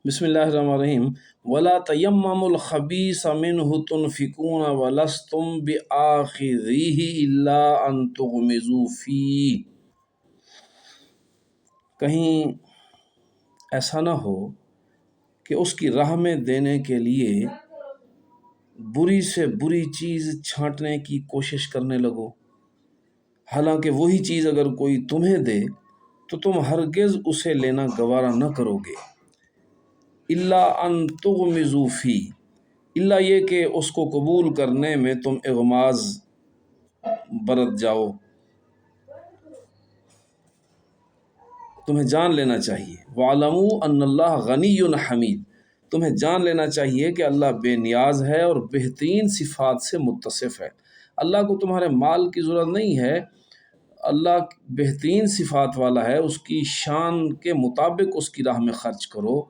بسم اللہ الرحمن الرحیم ولا تیمموا الخبیث منہ تنفقون ولستم بآخذیہ الا ان تغمضوا فیہ۔ کہیں ایسا نہ ہو کہ اس کی راہ میں دینے کے لیے بری سے بری چیز چھانٹنے کی کوشش کرنے لگو، حالانکہ وہی چیز اگر کوئی تمہیں دے تو تم ہرگز اسے لینا گوارا نہ کرو گے۔ الا ان تغمضوا فیہ، الا یہ کہ اس کو قبول کرنے میں تم اغماض برت جاؤ۔ تمہیں جان لینا چاہیے وَاعْلَمُوا أَنَّ اللَّهَ غَنِيٌّ حَمِيدٌ، تمہیں جان لینا چاہیے کہ اللہ بے نیاز ہے اور بہترین صفات سے متصف ہے۔ اللہ کو تمہارے مال کی ضرورت نہیں ہے، اللہ بہترین صفات والا ہے، اس کی شان کے مطابق اس کی راہ میں خرچ کرو